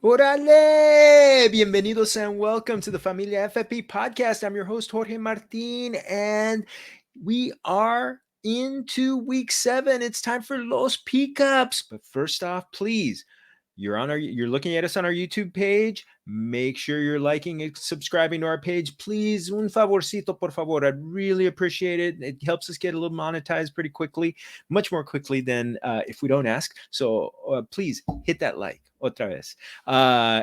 Orale! Bienvenidos and welcome to the Familia FFB podcast. I'm your host, Jorge Martin, and we are into week 7. It's time for Los Peekups. But first off, please, you're looking at us on our YouTube page. Make sure you're liking and subscribing to our page. Please, un favorcito, por favor. I'd really appreciate it. It helps us get a little monetized pretty quickly, much more quickly than if we don't ask. So please hit that like. Otra vez.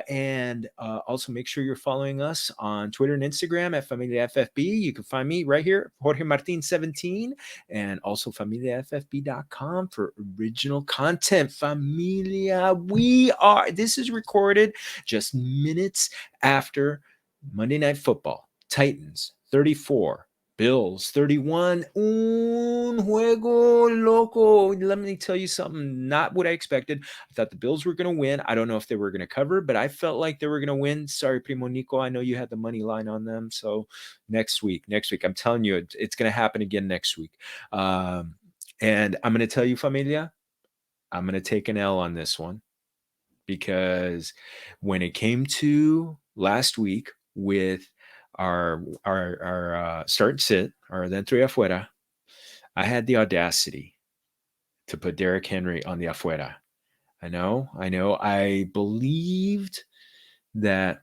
And also make sure you're following us on Twitter and Instagram at Familia FFB. You can find me right here, Jorge Martin 17, and also familiaffb.com for original content. Familia, this is recorded just minutes after Monday Night Football. Titans 34. Bills 31. Un juego loco. Let me tell you something, not what I expected. I thought the Bills were going to win. I don't know if they were going to cover, but I felt like they were going to win. Sorry, Primo Nico. I know you had the money line on them. So next week, I'm telling you, it's going to happen again next week. And I'm going to tell you, Familia, I'm going to take an L on this one because when it came to last week with our start and sit, our then three afuera, I had the audacity to put Derrick Henry on the afuera. I know. I believed that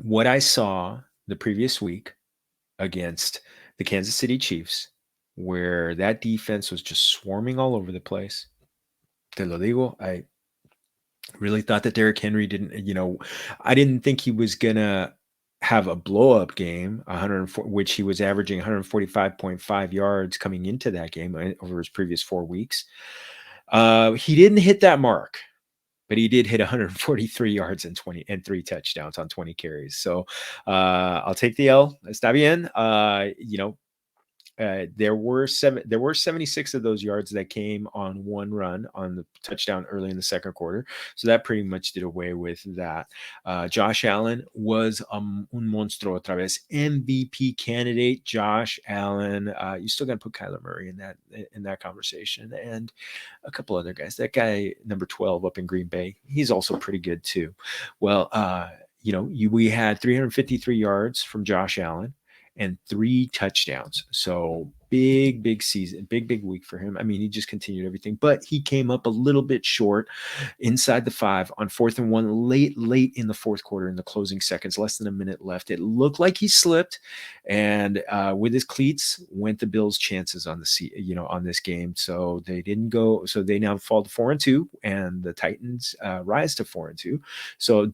what I saw the previous week against the Kansas City Chiefs, where that defense was just swarming all over the place. Te lo digo, I really thought that Derrick Henry I didn't think he was going to have a blow-up game, which he was averaging 145.5 yards coming into that game over his previous 4 weeks. He didn't hit that mark, but he did hit 143 yards and 3 touchdowns on 20 carries. So I'll take the L. Está bien. There were 76 of those yards that came on one run on the touchdown early in the second quarter. So that pretty much did away with that. Josh Allen was un monstruo otra vez. MVP candidate, Josh Allen. You still got to put Kyler Murray in that conversation and a couple other guys. That guy, number 12 up in Green Bay, he's also pretty good too. Well, we had 353 yards from Josh Allen and 3 touchdowns. So big season, big week for him. I mean, he just continued everything, but he came up a little bit short inside the 5 on 4th and 1 late in the fourth quarter in the closing seconds, less than a minute left. It looked like he slipped, and with his cleats went the Bills' chances on on this game. So they didn't go. So they now fall to 4-2, and the Titans rise to 4-2. So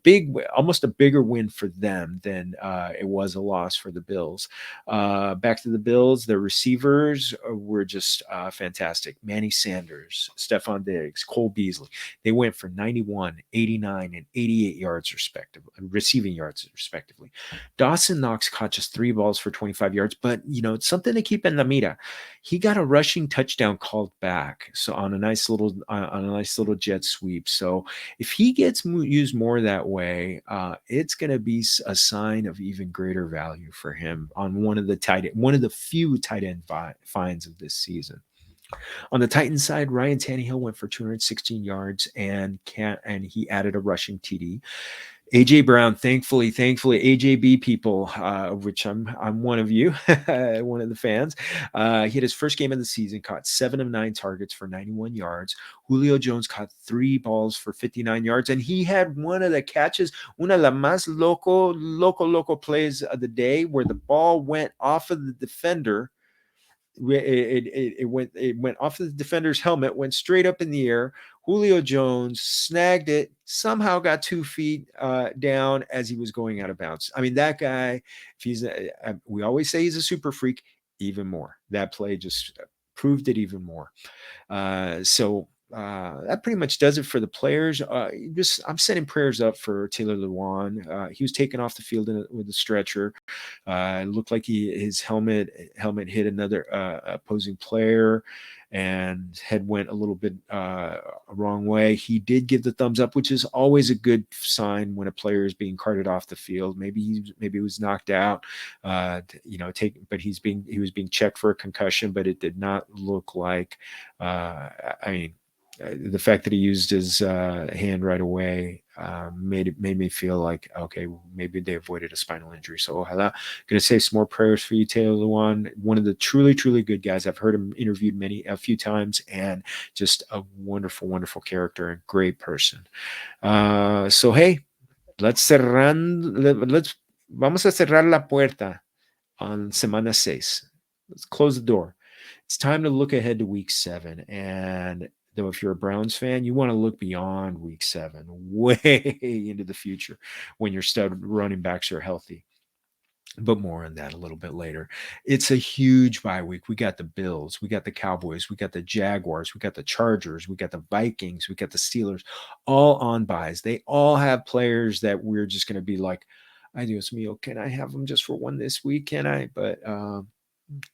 almost a bigger win for them than it was a loss for the Bills. Back to the Bills, the receivers were just fantastic. Manny Sanders, Stephon Diggs, Cole Beasley. They went for 91, 89, and 88 yards receiving yards respectively. Dawson Knox caught just 3 balls for 25 yards, but it's something to keep in the mira. He got a rushing touchdown called back, so on a nice little jet sweep. So if he gets used more that way, it's going to be a sign of even greater value for him on one of the few tight end finds of this season. On the Titans side, Ryan Tannehill went for 216 yards and he added a rushing TD. AJ Brown, thankfully, AJB people, which I'm one of you, one of the fans. He had his first game of the season, caught 7 of 9 targets for 91 yards. Julio Jones caught 3 balls for 59 yards, and he had one of the catches, una de las más loco plays of the day, where the ball went off of the defender. It went off the defender's helmet, went straight up in the air. Julio Jones snagged it, somehow got 2 feet down as he was going out of bounds. I mean, that guy, we always say he's a super freak, even more. That play just proved it even more. So that pretty much does it for the players. I'm sending prayers up for Taylor Lewan. He was taken off the field with a stretcher. It looked like his helmet hit another opposing player, and head went a little bit wrong way. He did give the thumbs up, which is always a good sign when a player is being carted off the field. Maybe he was knocked out, but he was being checked for a concussion, but it did not look like. the fact that he used his hand right away made me feel like, okay, maybe they avoided a spinal injury. So ojalá. Going to say some more prayers for you, Taylor Lewan. One of the truly, truly good guys. I've heard him interviewed a few times, and just a wonderful, wonderful character and great person. So hey, vamos a cerrar la puerta on semana 6. Let's close the door. It's time to look ahead to week 7. And though if you're a Browns fan, you want to look beyond week 7, way into the future when your stud running backs are healthy. But more on that a little bit later. It's a huge bye week. We got the Bills, we got the Cowboys, we got the Jaguars, we got the Chargers, we got the Vikings, we got the Steelers, all on buys. They all have players that we're just going to be like, "Ay Dios mío, can I have them just for one this week? Can I?" But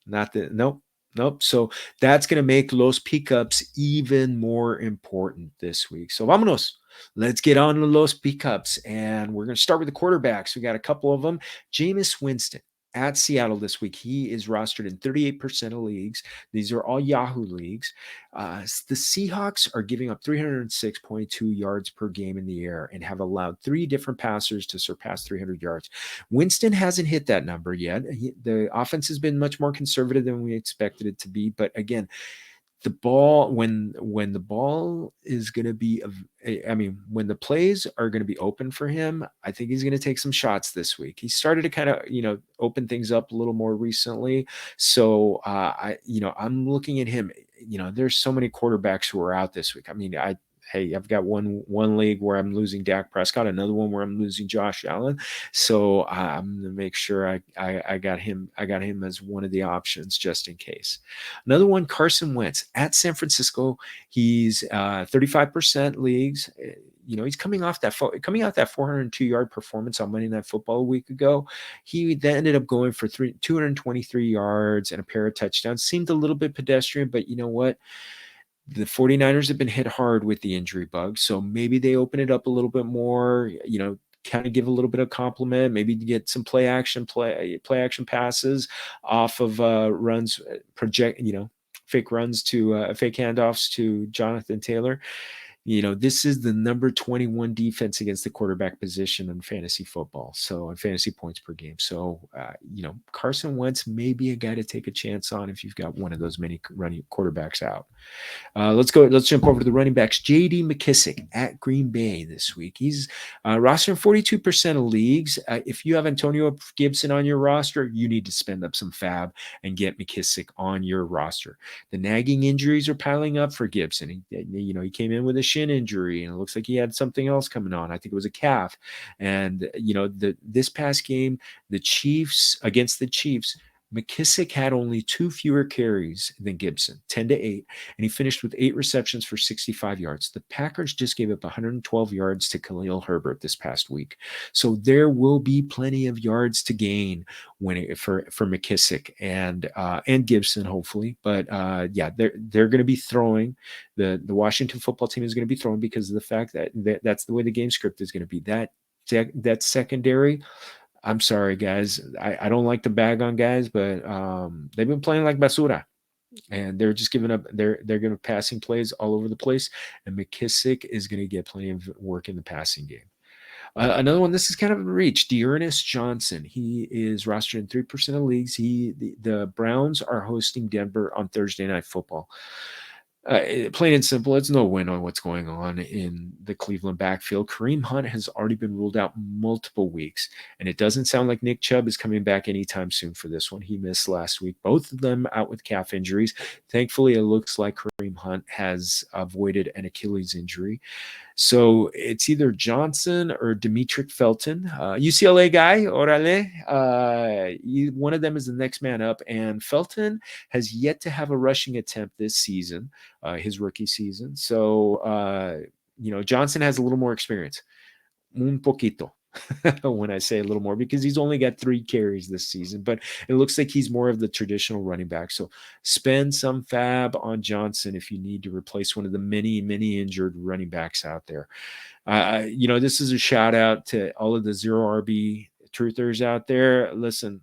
not that. Nope. Nope. So that's going to make Los Peekups even more important this week. So vámonos. Let's get on to Los Peekups. And we're going to start with the quarterbacks. We got a couple of them. Jameis Winston at Seattle this week. He is rostered in 38% of leagues. These are all Yahoo leagues. The Seahawks are giving up 306.2 yards per game in the air and have allowed 3 different passers to surpass 300 yards. Winston hasn't hit that number yet. The offense has been much more conservative than we expected it to be. But again, the ball, when the ball is going to be, when the plays are going to be open for him, I think he's going to take some shots this week. He started to kind of, open things up a little more recently. So I'm looking at him. There's so many quarterbacks who are out this week. I've got one league where I'm losing Dak Prescott, another one where I'm losing Josh Allen. So I'm gonna make sure I got him. I got him as one of the options just in case. Another one, Carson Wentz at San Francisco. He's 35% leagues. He's coming off that 402-yard performance on Monday Night Football a week ago. He then ended up going for 223 yards and a pair of touchdowns. Seemed a little bit pedestrian, but you know what? The 49ers have been hit hard with the injury bug, so maybe they open it up a little bit more, kind of give a little bit of compliment, maybe get some play action passes off of runs, fake runs to fake handoffs to Jonathan Taylor. This is the number 21 defense against the quarterback position in fantasy football. So on fantasy points per game. So, Carson Wentz may be a guy to take a chance on if you've got one of those many running quarterbacks out. Let's jump over to the running backs. J.D. Mckissick at Green Bay this week. He's rostered in 42% of leagues. If you have Antonio Gibson on your roster, you need to spend up some fab and get McKissick on your roster. The nagging injuries are piling up for Gibson. He came in with a shin injury, and it looks like he had something else coming on. I think it was a calf. And this past game, the Chiefs against the Chiefs, McKissick had only 2 fewer carries than Gibson, 10-8, and he finished with 8 receptions for 65 yards. The Packers just gave up 112 yards to Khalil Herbert this past week. So there will be plenty of yards to gain for McKissick and Gibson, hopefully. But they're going to be throwing. The Washington football team is going to be throwing because of the fact that that's the way the game script is going to be. That secondary, I'm sorry, guys. I don't like to bag on guys, but they've been playing like basura, and they're just giving up. They're going to passing plays all over the place, and McKissick is going to get plenty of work in the passing game. Another one, this is kind of a reach. Ernest Johnson. He is rostered in 3% of leagues. The Browns are hosting Denver on Thursday Night Football. Plain and simple, it's no win on what's going on in the Cleveland backfield. Kareem Hunt has already been ruled out multiple weeks, and it doesn't sound like Nick Chubb is coming back anytime soon for this one. He missed last week. Both of them out with calf injuries. Thankfully, it looks like Kareem Hunt has avoided an Achilles injury. So it's either Johnson or Demetric Felton, UCLA guy, orale. One of them is the next man up, and Felton has yet to have a rushing attempt this season, his rookie season. So, Johnson has a little more experience, un poquito. When I say a little more, because he's only got 3 carries this season, but it looks like he's more of the traditional running back. So spend some fab on Johnson if you need to replace one of the many, many injured running backs out there. This is a shout out to all of the 0 RB truthers out there. Listen,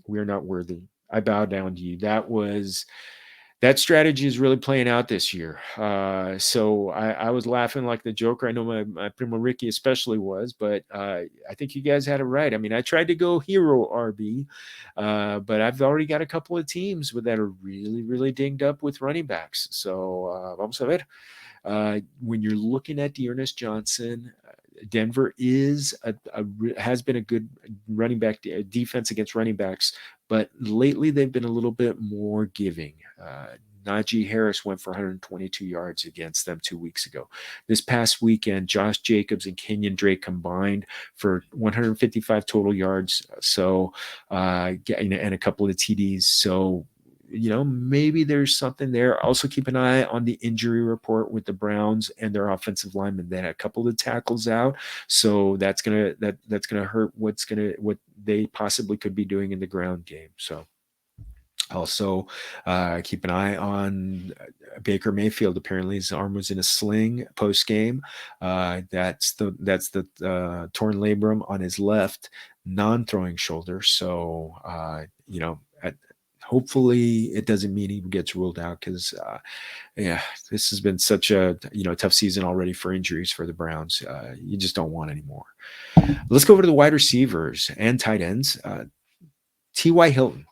we're not worthy. I bow down to you. That was That strategy is really playing out this year. So I was laughing like the Joker. I know my primo Ricky especially was, but I think you guys had it right. I mean, I tried to go hero RB, but I've already got a couple of teams that are really, really dinged up with running backs. So vamos a ver. When you're looking at Ernest Johnson, Denver has been a good running back defense against running backs, but lately they've been a little bit more giving. Najee Harris went for 122 yards against them 2 weeks ago. This past weekend, Josh Jacobs and Kenyon Drake combined for 155 total yards. So, and a couple of TDs. So, maybe there's something there. Also keep an eye on the injury report with the Browns and their offensive linemen. They had a couple of tackles out, so that's gonna hurt what they possibly could be doing in the ground game. So also keep an eye on Baker Mayfield. Apparently his arm was in a sling post game. That's the torn labrum on his left non-throwing shoulder. So hopefully it doesn't mean he gets ruled out, because this has been such a tough season already for injuries for the Browns. You just don't want any more. Let's go over to the wide receivers and tight ends. T.Y. Hilton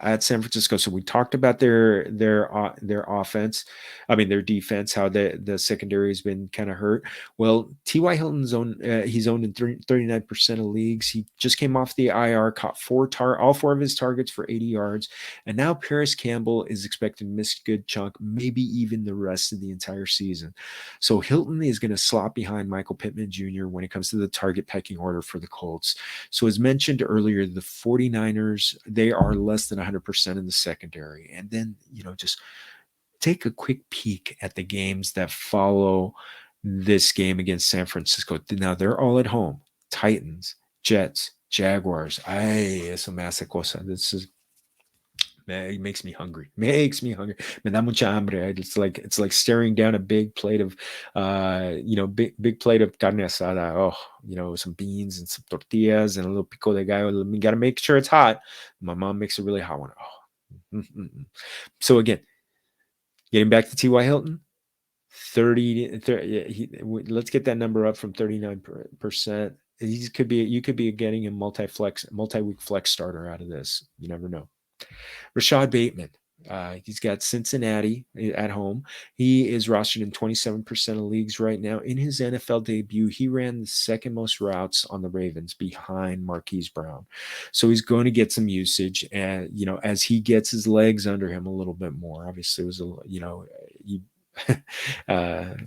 at San Francisco. So we talked about their offense. I mean, their defense, how the secondary has been kind of hurt. Well, T.Y. Hilton's he's owned in 39% of leagues. He just came off the IR, caught all four of his targets for 80 yards. And now Paris Campbell is expected to miss a good chunk, maybe even the rest of the entire season. So Hilton is going to slot behind Michael Pittman Jr. when it comes to the target pecking order for the Colts. So as mentioned earlier, the 49ers, they are less than 100% in the secondary. And then, just take a quick peek at the games that follow this game against San Francisco. Now they're all at home. Titans, Jets, Jaguars. Ay, eso me hace cosa. It makes me hungry. Me da mucha hambre. It's like staring down a big plate of, big plate of carne asada. Oh, some beans and some tortillas and a little pico de gallo. We got to make sure it's hot. My mom makes a really hot one. Oh. So again, getting back to T.Y. Hilton, 30, let's get that number up from 39%. You could be getting a multi-week flex starter out of this. You never know. Rashad Bateman. He's got Cincinnati at home. He is rostered in 27% of leagues right now. In his NFL debut, he ran the second most routes on the Ravens behind Marquise Brown. So he's going to get some usage, and as he gets his legs under him a little bit more. Obviously, it was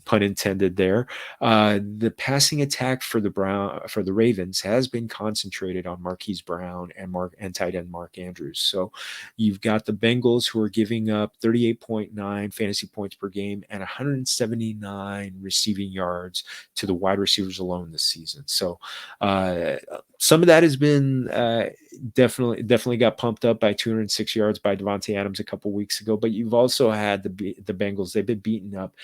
pun intended there. The passing attack for the Ravens has been concentrated on Marquise Brown and tight end Mark Andrews. So you've got the Bengals, who are giving up 38.9 fantasy points per game and 179 receiving yards to the wide receivers alone this season. So some of that has been definitely got pumped up by 206 yards by Devontae Adams a couple weeks ago. But you've also had the Bengals. They've been beaten up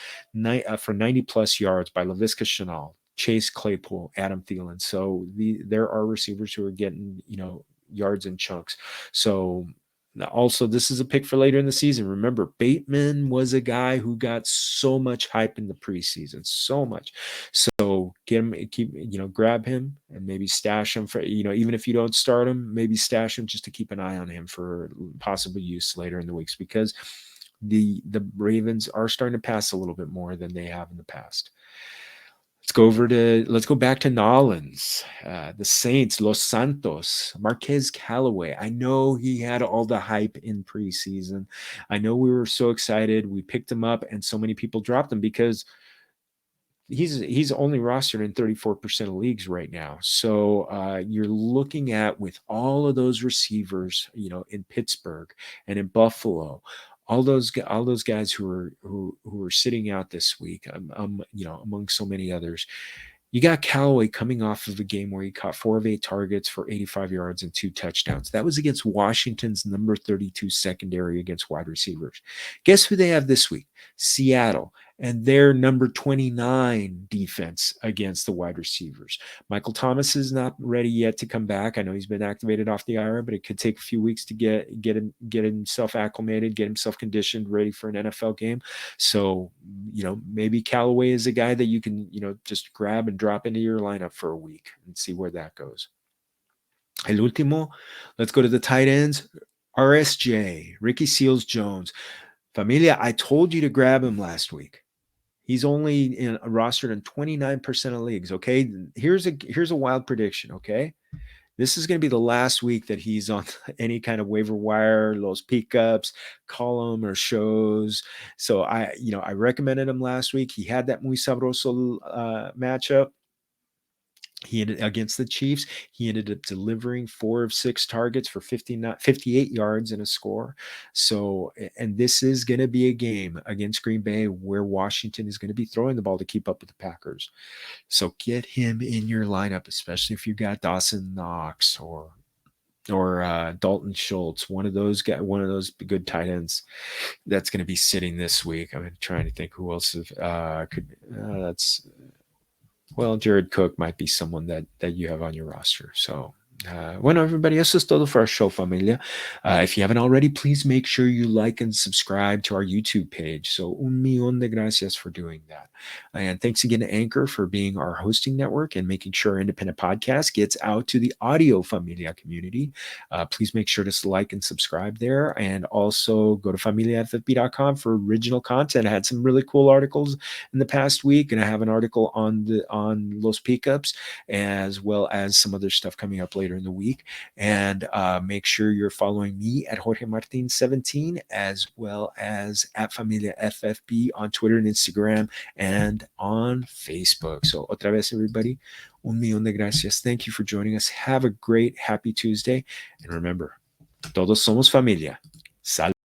for 90 plus yards by Laviska Shenault, Chase Claypool, Adam Thielen. So there are receivers who are getting yards in chunks. So also, this is a pick for later in the season. Remember, Bateman was a guy who got so much hype in the preseason, so much. So grab him and maybe stash him for, even if you don't start him, maybe stash him just to keep an eye on him for possible use later in the weeks, because the Ravens are starting to pass a little bit more than they have in the past. Let's go back to Nolans, the Saints, Los Santos, Marquez Callaway. I know he had all the hype in preseason. I know we were so excited. We picked him up, and so many people dropped him because he's only rostered in 34% of leagues right now. So you're looking at, with all of those receivers, in Pittsburgh and in Buffalo, all those guys who are sitting out this week, among so many others. You got Callaway coming off of a game where he caught 4 of 8 targets for 85 yards and 2 touchdowns. That was against Washington's number 32 secondary against wide receivers. Guess who they have this week? Seattle. and they're number 29 defense against the wide receivers. Michael Thomas is not ready yet to come back. I know he's been activated off the IR, but it could take a few weeks to get himself acclimated, get himself conditioned, ready for an NFL game. So, maybe Callaway is a guy that you can, just grab and drop into your lineup for a week and see where that goes. El último, let's go to the tight ends. RSJ, Ricky Seals-Jones. Familia, I told you to grab him last week. He's only rostered in 29% of leagues, okay? Here's a wild prediction, okay? This is going to be the last week that he's on any kind of waiver wire, Los Peekups, column, or shows. So I recommended him last week. He had that muy sabroso matchup. He ended against the Chiefs. He ended up delivering 4 of 6 targets for 58 yards and a score. So, and this is going to be a game against Green Bay where Washington is going to be throwing the ball to keep up with the Packers. So get him in your lineup, especially if you got Dawson Knox or Dalton Schultz, one of those good tight ends that's going to be sitting this week. I'm trying to think who else could. Jared Cook might be someone that you have on your roster. So, everybody, eso es todo for our show, familia. If you haven't already, please make sure you like and subscribe to our YouTube page. So, un millón de gracias for doing that. And thanks again to Anchor for being our hosting network and making sure our independent podcast gets out to the audio familia community. Please make sure to like and subscribe there. And also go to familiaffb.com for original content. I had some really cool articles in the past week, and I have an article on Los Peekups, as well as some other stuff coming up later in the week. And make sure you're following me at Jorge Martin 17, as well as at Familia FFB on Twitter and Instagram and on Facebook. So otra vez, everybody, un millón de gracias. Thank you for joining us. Have a great, happy Tuesday. And remember, todos somos familia. Salud.